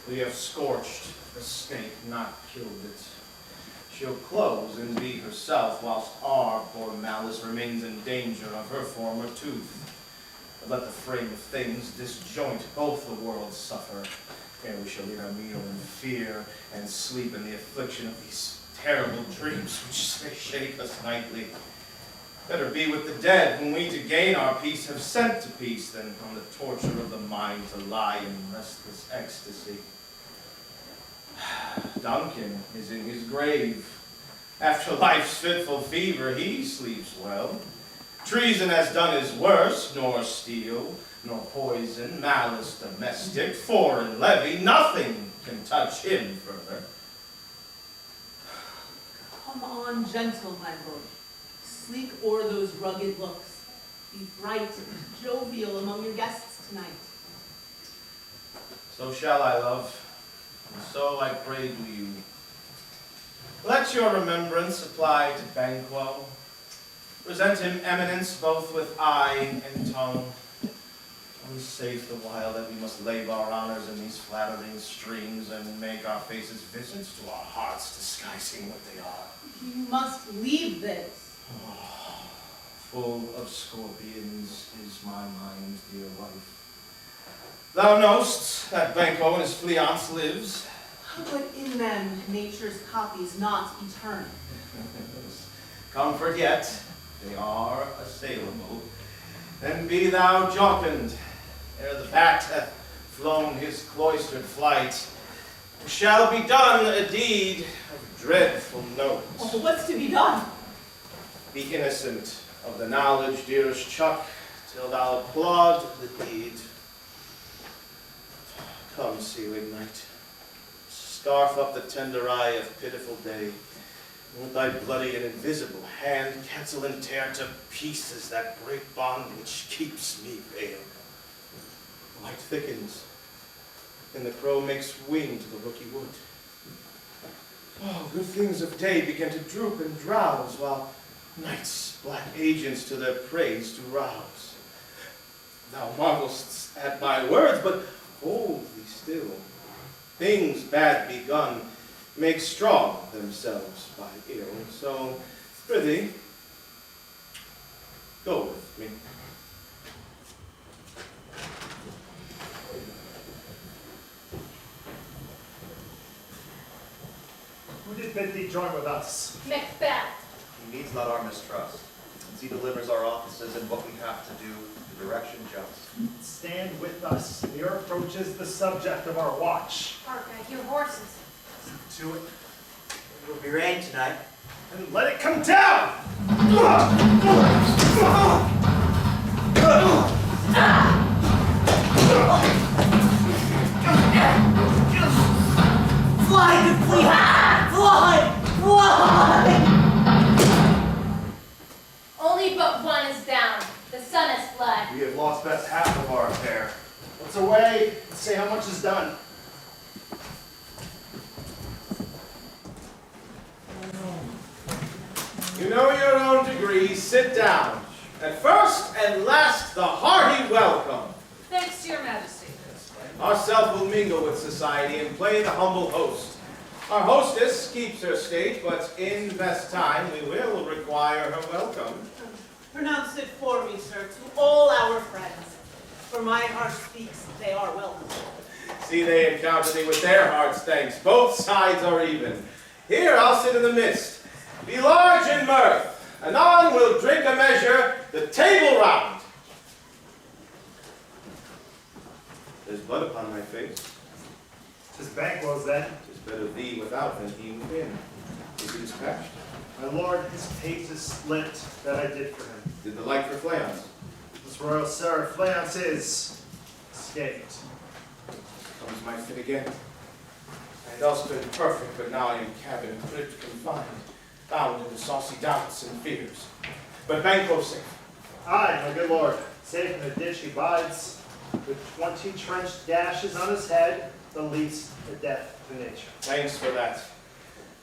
We have scorched the snake, not killed it. She'll close and be herself, whilst our poor malice remains in danger of her former tooth. But let the frame of things disjoint, both the worlds suffer. Ere we shall eat our meal in fear, and sleep in the affliction of these terrible dreams which shake us nightly. Better be with the dead, whom we to gain our peace have sent to peace, than on the torture of the mind to lie in restless ecstasy. Duncan is in his grave. After life's fitful fever, he sleeps well. Treason has done his worst, nor steel, nor poison, malice domestic, foreign levy, nothing can touch him further. Come on, gentle my lord. Sleep o'er those rugged looks. Be bright and jovial among your guests tonight. So shall I, love, and so I pray do you. Let your remembrance apply to Banquo. Present him eminence both with eye and tongue. Unsafe the while that we must lave our honors in these flattering streams and make our faces visits to our hearts, disguising what they are. You must leave this. Oh, full of scorpions is my mind, dear wife. Thou know'st that Banquo and his fiancée lives. But in them nature's copy is not eternal. Comfort yet, they are assailable. Then be thou jocund, ere the bat hath flown his cloistered flight. Shall be done a deed of dreadful note. Oh, what's to be done? Be innocent of the knowledge, dearest Chuck, till thou applaud the deed. Come, sealing night, scarf up the tender eye of pitiful day, and with thy bloody and invisible hand cancel and tear to pieces that great bond which keeps me pale. Light thickens, and the crow makes wing to the rooky wood. Oh, good things of day begin to droop and drowse, while night's black agents to their praise do rouse. Thou marvelst at my words, but hold thee still. Things bad begun make strong themselves by ill. So, prithee, go with me. Who did bid thee join with us? MacBeth. He needs not our mistrust, since he delivers our offices and what we have to do, the direction just. Stand with us. Here approaches the subject of our watch. Hark, I hear horses. To it, It will be rain tonight. and let it come down! Fly, good flee! Fly! Fly! Only but one is down. The sun has fled. We have lost best half of our affair. Let's away and say how much is done. You know your own degree, sit down. At first and last, the hearty welcome. Thanks to your majesty. Ourself will mingle with society and play the humble host. Our hostess keeps her state, but in best time we will require her welcome. Pronounce it for me, sir, to all our friends. For my heart speaks, they are welcome. See, they encounter thee with their hearts' thanks. Both sides are even. Here I'll sit in the midst. Be large in mirth. Anon we'll drink a measure, the table round. There's blood upon my face. 'Tis Banquo's then. 'Tis better thee without than he within. Is he dispatched? My lord, his pate is split that I did for him. Did the like for Fleance? This royal sir, Fleance is escaped. Comes my fit again. I had else been perfect, but now I am cabined, cribbed, confined, bound in saucy doubts and fears. But Banquo safe. Aye, my good lord, safe in the ditch he bides, with 20 trenched gashes on his head, the least a death to nature. Thanks for that.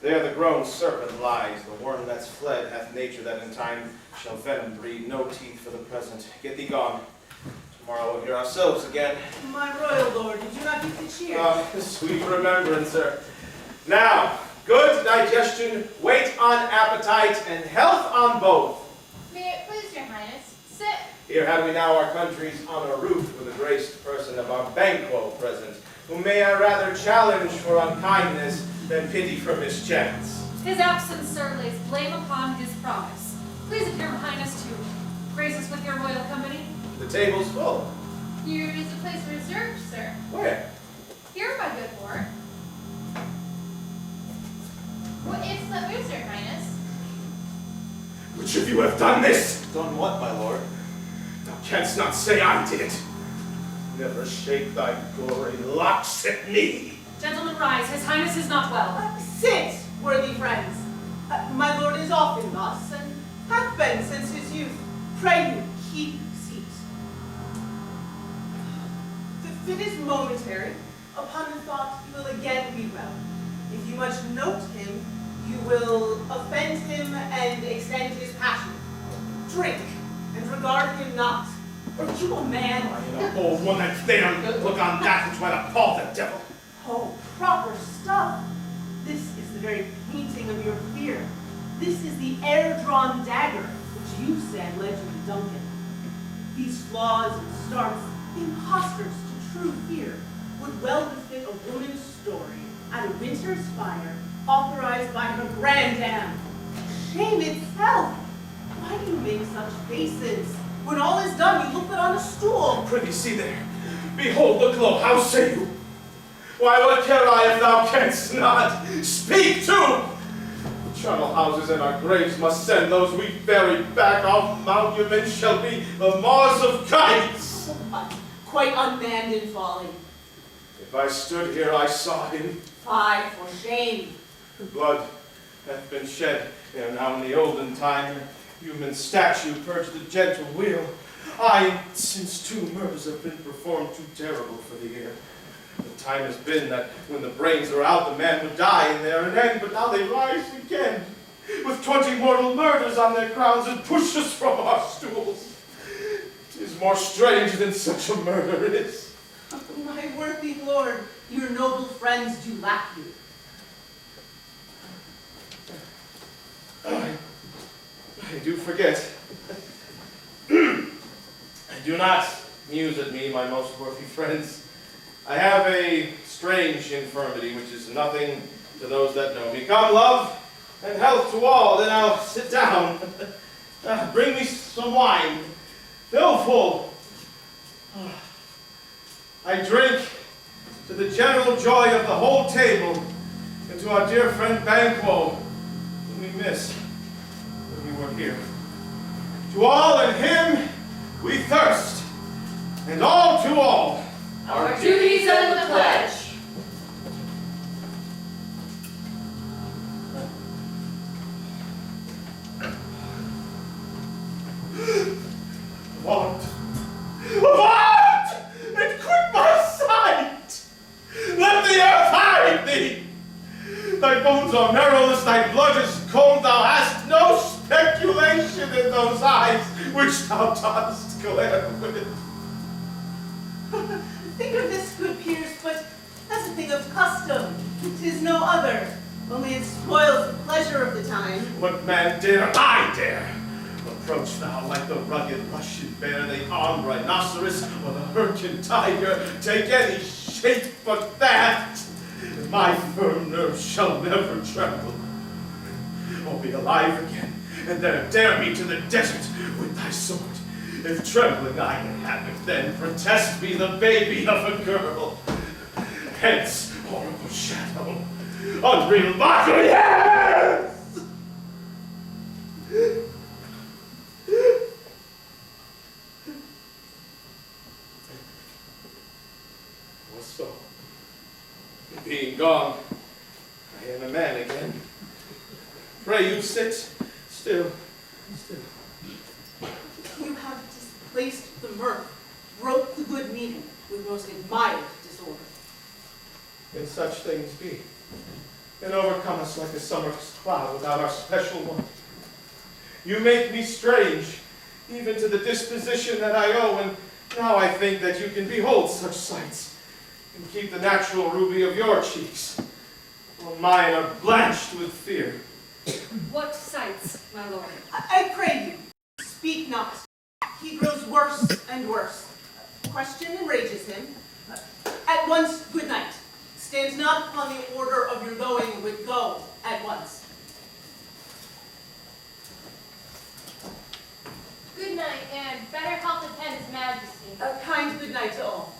There the grown serpent lies, the worm that's fled hath nature that in time shall venom breed, no teeth for the present. Get thee gone. Tomorrow we'll hear ourselves again. My royal lord, did you not get the Cheers. Sweet remembrance, sir. Now, good digestion, weight on appetite, and health on both. May it please your highness, sit. Here have we now our country's honor root with the graced person of our Banquo present, whom may I rather challenge for unkindness than pity for mischance. His absence, sir, lays blame upon his promise. Please, if your highness, to grace us with your royal company. The table's full. Here is a place reserved, sir. Where? Here, my good lord. What ifs let loose, your highness? Which of you have done this? Done what, my lord? Thou canst not say I did it. Never shake thy gory locks at me. Gentlemen, rise. His highness is not well. Sit, worthy friends. My lord is often thus, and hath been since his youth. Pray you, keep seat. The fit is momentary. Upon the thought, he will again be well. If you much note him, you will offend him and extend his passion. Drink, and regard him not. Are you a man? I am an old one that's there. Look on that which might appall the devil. Oh, proper stuff. This is the very painting of your fear. This is the air-drawn dagger which you said led you to Duncan. These flaws and starts, impostors to true fear, would well befit a woman's story at a winter's fire, authorized by her grandam. Shame itself! Why do you make such faces? When all is done, you look but on a stool. Prithee, see there. Behold the glow. How say you? Why, what care I if thou canst not? Speak too! The charnel houses and our graves must send those we bury back. Our monuments shall be the maws of kites. What? Quite unmanned in folly. If I stood here, I saw him. Fie for shame. Blood hath been shed ere now in the olden time. Human statue purged the gentle wheel. Aye, since 2 murders have been performed, too terrible for the ear. The time has been that when the brains are out, the man would die in there and end, but now they rise again, with 20 mortal murders on their crowns and push us from our stools. 'Tis more strange than such a murder is. My worthy lord, your noble friends do lack you. I do forget. I do not muse at me, my most worthy friends. I have a strange infirmity, which is nothing to those that know me. Come, love, and health to all. Then I'll sit down. Bring me some wine. Fill full. I drink to the general joy of the whole table, and to our dear friend Banquo, whom we miss when we were here. To all in him we thirst, and all to all. Our duties and the pledge. Avaunt! Avaunt! And quit my sight! Let the earth hide thee! Thy bones are marrowless, thy blood is cold, thou hast no speculation in those eyes which thou dost glare with. Think of this, good peers, but as a thing of custom. 'Tis no other, only it spoils the pleasure of the time. What man dare? I dare! Approach thou like the rugged Russian bear, the armed rhinoceros, or the Hyrcan tiger. Take any shape but that, and my firm nerves shall never tremble. Or be alive again, and then dare me to the desert with thy sword. If trembling I inhabit, then protest me the baby of a girl. Hence, horrible shadow, unreal mockery, yes! Well, so, being gone, I am a man again. Pray you sit still, still. You have displaced the mirth, broke the good meaning with most admired disorder. Can such things be? And overcome us like a summer's cloud without our special one. You make me strange, even to the disposition that I owe, and now I think that you can behold such sights. and keep the natural ruby of your cheeks, while mine are blanched with fear. What sights, my lord? I pray you, speak not. He grows worse and worse. Question enrages him. At once, good night. Stand not upon the order of your going, but go at once. Good night, and better help attend His Majesty. A kind good night to all.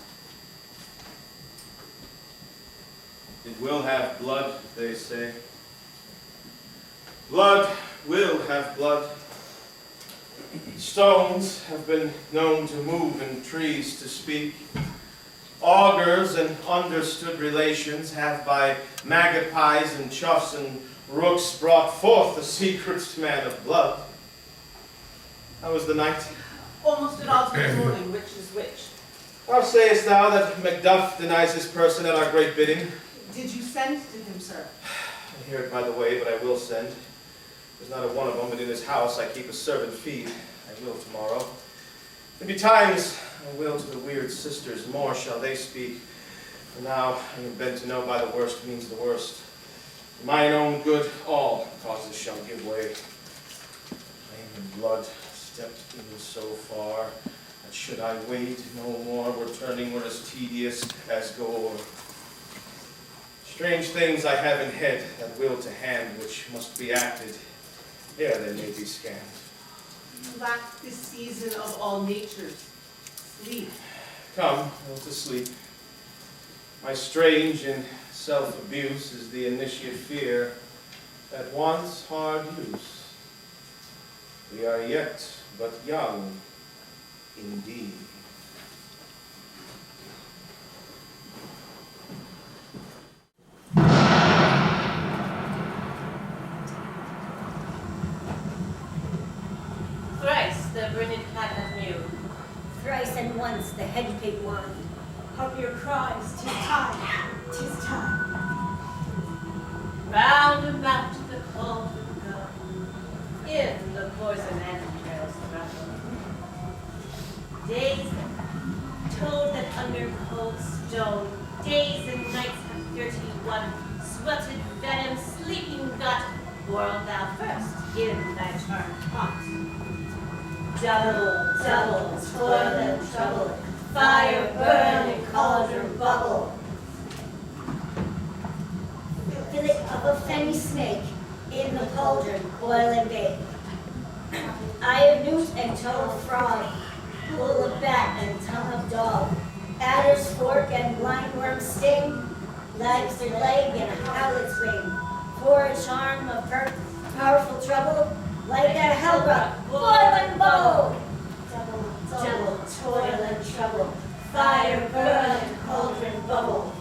It will have blood, they say. Blood will have blood. Stones have been known to move and trees to speak. Augurs and understood relations have by magpies and choughs and rooks brought forth the secrets man of blood. How was the night? Almost at odds with the morning, which is which. How sayest thou that MacBeth denies his person at our great bidding? Did you send to him, sir? I hear it by the way, but I will send. There's not a one of them, but in his house I keep a servant feed. I will tomorrow. There be times I will to the weird sisters, more shall they speak. For now I am bent to know by the worst means the worst. For mine own good, all causes shall give way. Flame and blood stepped in so far, that should I wait no more, returning were as tedious as gore. Strange things I have in head, that will to hand, which must be acted, ere they may be scanned. You lack this season of all natures. Sleep. Come, I will to sleep. My strange and self-abuse is the initiate fear that wants hard use. We are yet but young indeed. Thrice the British cat hath mewed. Thrice and once the hedge pig whined. Hark your cries, 'tis time, 'tis time. Round about the cauldron go, in the poison entrails rattle. Days told that under cold stone, days and nights have 31, sweated venom, sleeping gut, boil thou first in thy charmed pot. Double, double, toil and trouble, fire burn and cauldron bubble. Fillet of a fenny snake, in the cauldron boil and bake. Eye of newt and toe of frog, pool of bat and tongue of dog, adder's fork and blindworm sting, legs or leg and a howlet's wing, for a charm of powerful trouble, like that hellbrook, boil and bubble. Double, double, toil and trouble, fire burn and cauldron bubble.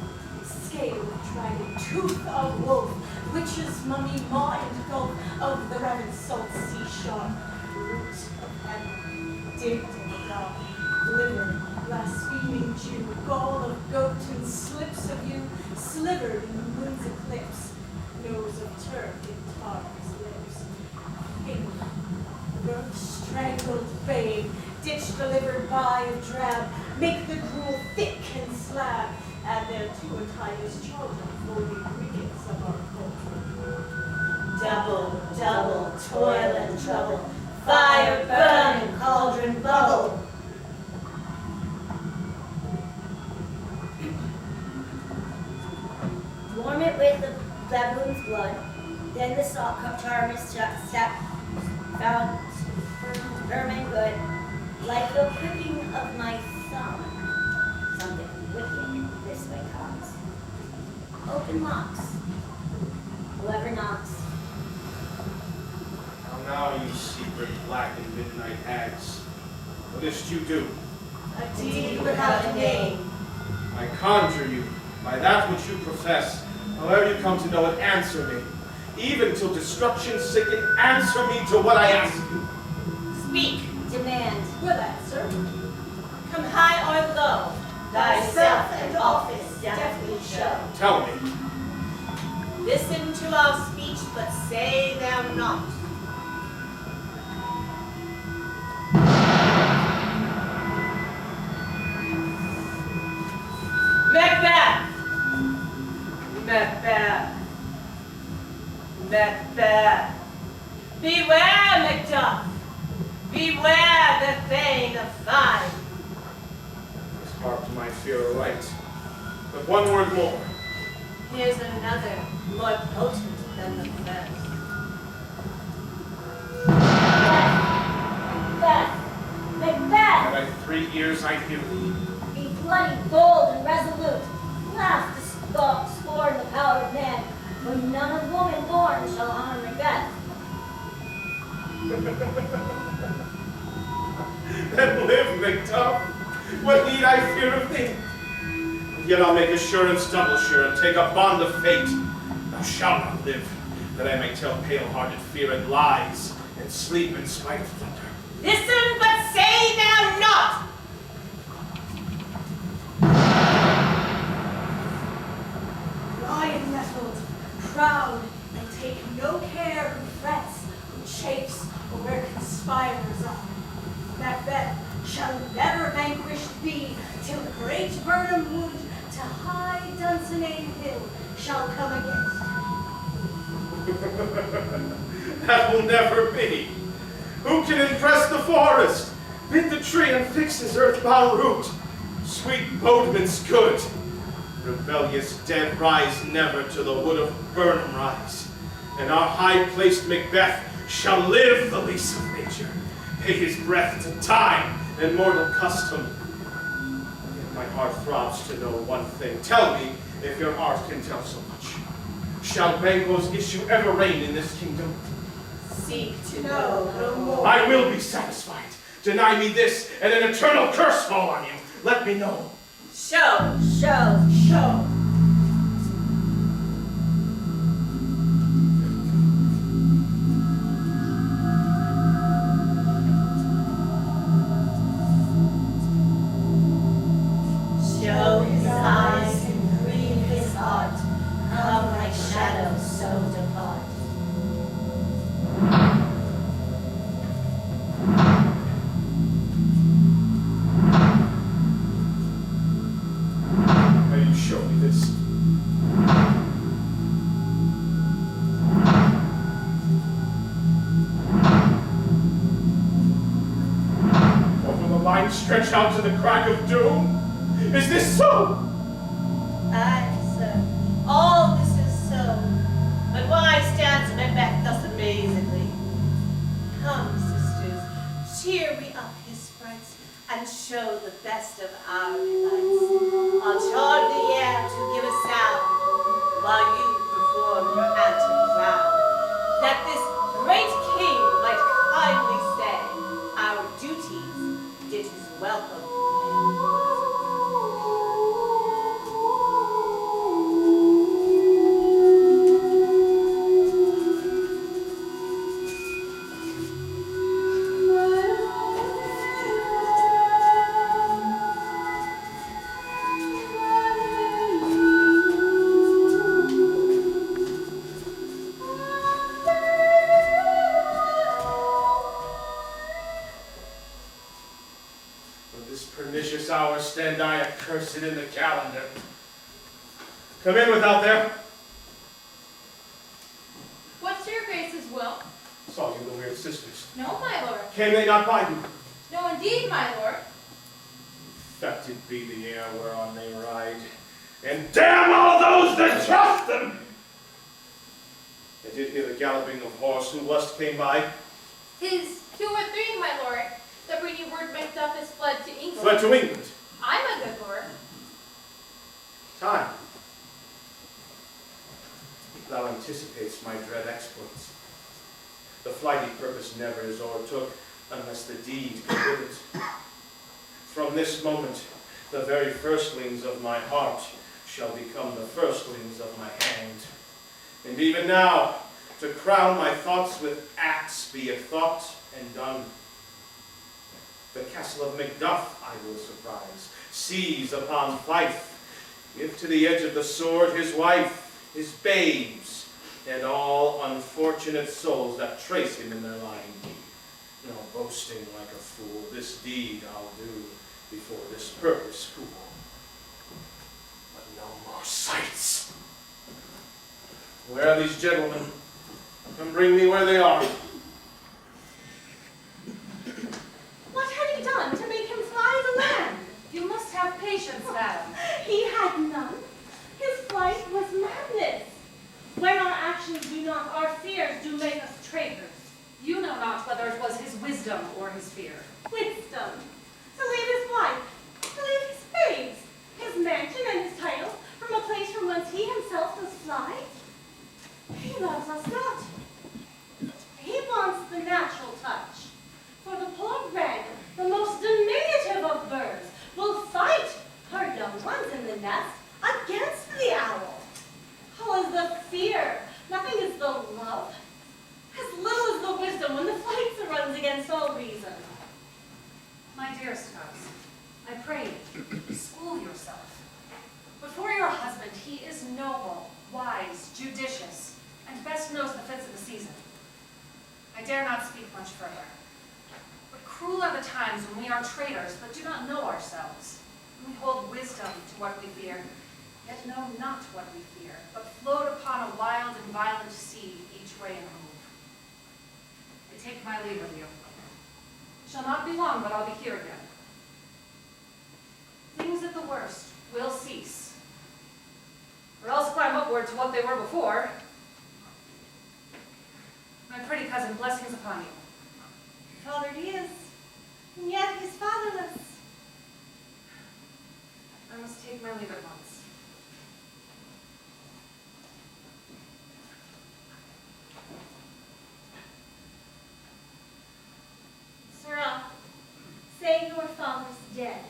Scale of dragon, tooth of wolf, witch's mummy, maw and gulp of the raven salt seashore, root of heaven, dipped in the gall, liver, blaspheming Jew, gall of goat and slips of you, slivered in the moon's eclipse, nose of Turk in tar's lips, pink, burnt, strangled babe, ditch delivered by a drab, make the gruel thick and slab, add thereto a tiger's children for the ingredients of our culture. Double, double, toil and trouble, fire burn and cauldron bubble. Warm it with the baboon's blood, then the salt cup charmers sap found firm and good, like the pricking of my thumb. Something wicked this way comes. Open locks. Whoever knocks. Now, you secret black and midnight hags, what is't you do? A deed without a name. I conjure you, by that which you profess, however you come to know it, answer me. Even till destruction sicken, answer me to what I ask you. Speak. Demand. Will answer. Come high or low, Thyself and office deftly show. Tell me. listen to our speech, but say them not. Macbeth! Macbeth. Beware, Macduff. Beware the Thane of Fine. His heart might fear aright. But one word more. Here's another, more potent than the first. Macbeth! Macbeth! Had I 3 ears, I'd hear thee. Be bloody, bold, and resolute. Laugh to scorn the power of man, for none of woman born shall harm Macbeth. Then live, Macduff. What need I fear of thee? And yet I'll make assurance double sure, and take a bond of fate. Thou shalt not live, that I may tell pale-hearted fear and lies, and sleep in spite of thunder. Listen, but say thou not! Lion mettled, proud, and take no care who frets, who chafes, or where conspirers are. Macbeth shall never vanquish thee, till great Burnham Wood to high Dunsinane Hill shall come against That will never be. Who can impress the forest, bid the tree and fix his earthbound root? Sweet Bodman's good. Rebellious dead rise never to the wood of Burnham rise. And our high-placed Macbeth shall live the lease of nature, pay his breath to time and mortal custom. Yet my heart throbs to know one thing. Tell me if your art can tell so much. Shall Banquo's issue ever reign in this kingdom? Seek to know no more. I will be satisfied. Deny me this, and an eternal curse fall on you. Let me know. Show. Show. show. Show his eyes and grieve his heart. Come like shadows, so depart. Now you show me this. Will the line stretch out to the crack of doom? Is this so? Aye, sir. All this is so. But why stands Macbeth thus amazingly? Come, sisters, cheer we up his sprites, and show the best of our delights. I'll charge the air to give a sound, while you perform your antic round, that this great king might kindly say, our duties did his welcome. Pernicious hour stand I accursed in the calendar. Come in without there. What's your grace's will? Saw you the weird sisters. No, my lord. Came they not by you? No, indeed, my lord. Infected be the air whereon they ride, and damn all those that trust them! I did hear the galloping of horse who lust came by. 'Tis 2 or 3, my lord. The greedy word Macduff is fled to England. Fled to England. I'm a good lord. Time. Thou anticipatest my dread exploits. The flighty purpose never is o'ertook unless the deed can with it. From this moment, the very firstlings of my heart shall become the firstlings of my hand. And even now, to crown my thoughts with acts, be it thought and done. The castle of Macduff I will surprise, seize upon Fife, give to the edge of the sword his wife, his babes, and all unfortunate souls that trace him in their lying deed. No boasting like a fool, this deed I'll do before this purpose cool. But no more sights. Where are these gentlemen? and bring me where they are. What had he done to make him fly the land? You must have patience, madam. He had none. His flight was madness. When our actions do not, our fears do make us traitors. You know not whether it was his wisdom or his fear. Wisdom. To leave his wife, to leave his babes, his mansion and his title, from a place from whence he himself does fly. He loves us not. He wants the natural touch. For the poor wren, the most diminutive of birds, will fight her young ones in the nest against the owl. How is the fear? Nothing is the love. As little as the wisdom when the flight runs against all reason. My dearest spouse, I pray you, school yourself. Before your husband, he is noble, wise, judicious, and best knows the fits of the season. I dare not speak much further. But cruel are the times when we are traitors, but do not know ourselves. We hold wisdom to what we fear, yet know not what we fear, but float upon a wild and violent sea, each way and move. I take my leave of you. It shall not be long, but I'll be here again. Things at the worst will cease, or else climb upward to what they were before. My pretty cousin, blessings upon you. Fathered he is, and yet he's fatherless. I must take my leave at once. Sirrah, say your father's dead.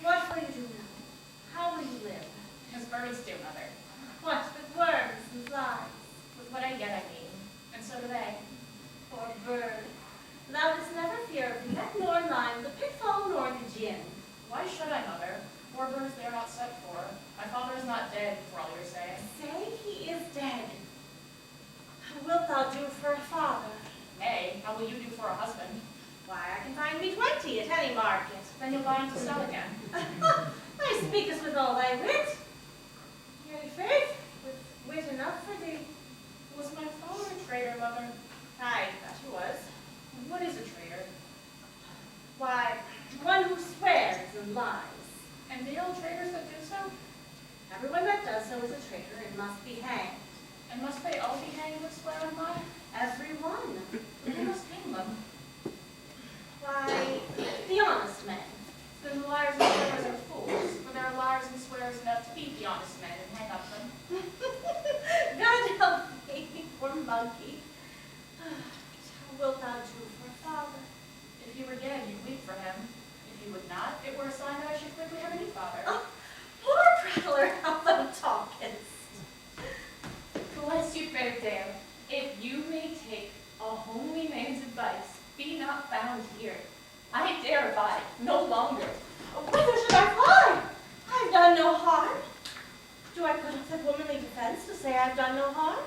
What will you do now? How will you live? As birds do, Mother. What with worms and flies? With what I get, I mean. And so do they. Poor bird, thou didst never fear of net nor line, the pitfall nor the gin. Why should I, Mother? Poor birds they are not set for. My father is not dead, for all you're saying. Say he is dead. How wilt thou do for a father? Nay, how will you do for a husband? Why, I can find me 20 at any market. Then you'll buy him to sell again. Thou speakest with all thy wit. Yea, faith, with wit enough for thee. Was my father a traitor, Mother? Aye, that he was. What is a traitor? Why, one who swears and lies. And they all traitors that do so? Everyone that does so is a traitor and must be hanged. And must they all be hanged that swear and lie? Everyone. Who must hang them? Why, the honest men. Then the liars and swearers are fools, for there are liars and swearers enough to beat the honest men and hang up them. God help me, poor monkey. How wilt thou do for a father? If he were dead, you'd weep for him. If he would not, it were a sign that I should quickly have a new father. Oh, poor prattler, how thou talkest. Bless you, fair dame. If you may take a homely man's advice, be not found here. I dare abide no longer. Whither should I fly? I've done no harm. Do I put up the womanly defense to say I've done no harm?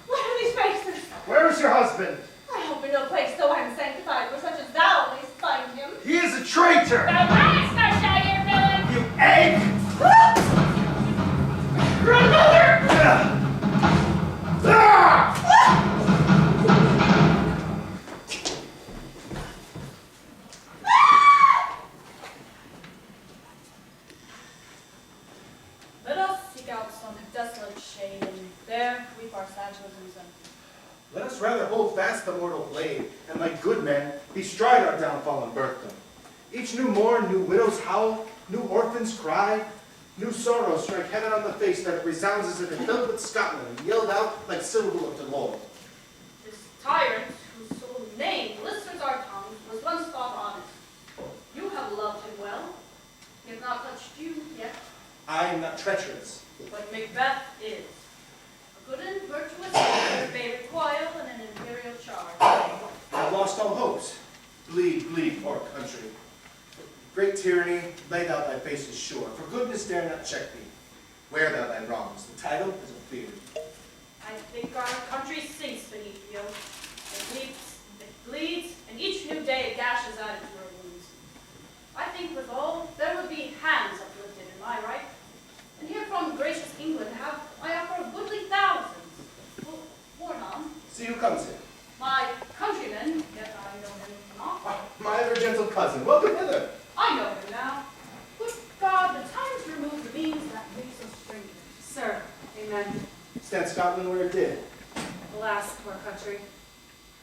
What are these faces? Where is your husband? I hope in no place so unsanctified where such as thou mayst find him. He is a traitor! Thou liest, thou shaggy villain! You egg! Grandmother! Let us seek out some desolate shade, and there weep our sad bosoms. Let us rather hold fast the mortal blade, and like good men, bestride our downfall and birth them. Each new morn, new widows howl, new orphans cry, new sorrows strike heaven on the face that it resounds as if it filled with Scotland and yelled out like syllable of dolour. This tyrant, whose sole name blisters our tongues, was once thought honest. You have loved him well. He has not touched you yet, I am not treacherous. but MacBeth is. A good and virtuous man may recoil in an imperial charge. I have lost all hopes. Bleed, bleed, poor country. Great tyranny, lay thou thy faces sure, for goodness dare not check thee. Wear thou thy wrongs, the title is a fear. I think our country sinks beneath you. It bleeds, and each new day it gashes out into her wounds. I think withal there would be hands uplifted in my right. And here from gracious England have I offer a goodly thousands. men. Stand Scotland where it did. Alas, poor country,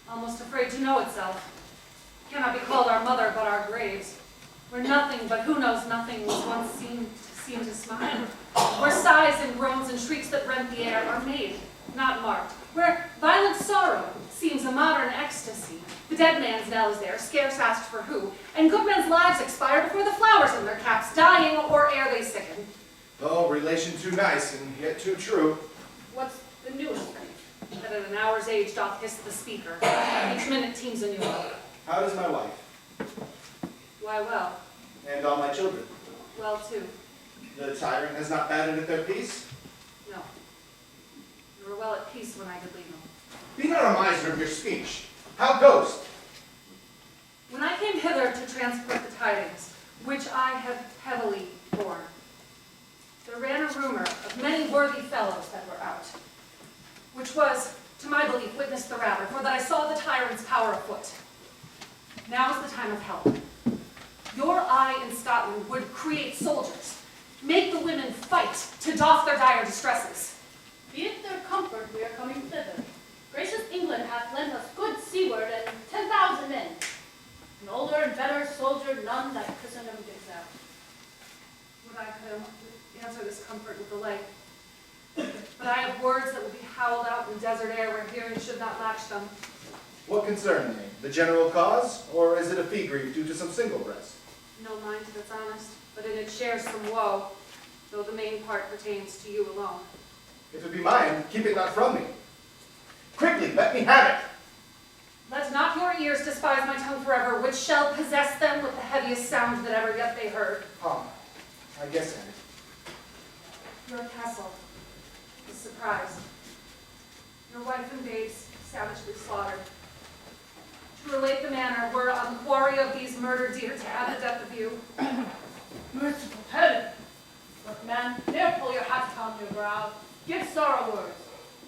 almost afraid to know itself. Cannot be called our mother, but our graves. Where nothing but who knows nothing was once seen to smile. Where sighs and groans and shrieks that rent the air are made, not marked. Where violent sorrow seems a modern ecstasy. The dead man's knell is there, scarce asked for who, and good men's lives expire before the flowers in their caps, dying or ere they sicken. Oh, relation too nice and yet too true. What's the newest thing? That at an hour's age doth hiss the speaker. Each minute teems anew. How does my wife? Why, well. And all my children? Well, too. The tyrant has not battered at their peace? No. You were well at peace when I did leave them. Be not a miser of your speech. How goest? When I came hither to transport the tidings, which I have heavily borne, there ran a rumor of many worthy fellows that were out, which was, to my belief, witness the rather, for that I saw the tyrant's power afoot. Now is the time of help. Your eye in Scotland would create soldiers, make the women fight to doff their dire distresses. Be it their comfort we are coming thither. Gracious England hath lent us good seaward and 10,000 men. An older and better soldier none that Christendom gives out. Would I could answer this comfort with the like. But I have words that will be howled out in desert air where hearing should not latch them. What concern they? The general cause, or is it a fee grief due to some single breast? No mind that's honest, but in it shares some woe, though the main part pertains to you alone. If it be mine, keep it not from me. Quickly, let me have it. Let not your ears despise my tongue forever, which shall possess them with the heaviest sound that ever yet they heard. I guess at it. Your castle is surprised. Your wife and babes savagely slaughtered. To relate the manner were on the quarry of these murdered deer to add the death of you. Merciful heaven! Look, man, dare pull your hat upon your brow. Give sorrow words.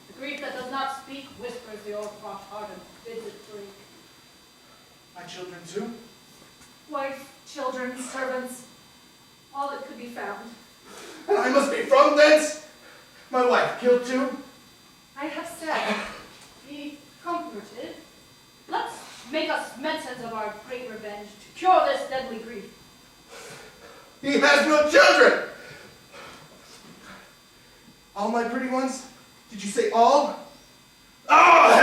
The grief that does not speak whispers the o'ercrossed heart and bids it break. My children too? Wife, children, servants, all that could be found. And I must be from thence? My wife killed too? I have said, Be comforted. Let's make us mentions of our great revenge to cure this deadly grief. He has no children! All my pretty ones? Did you say all? Ah,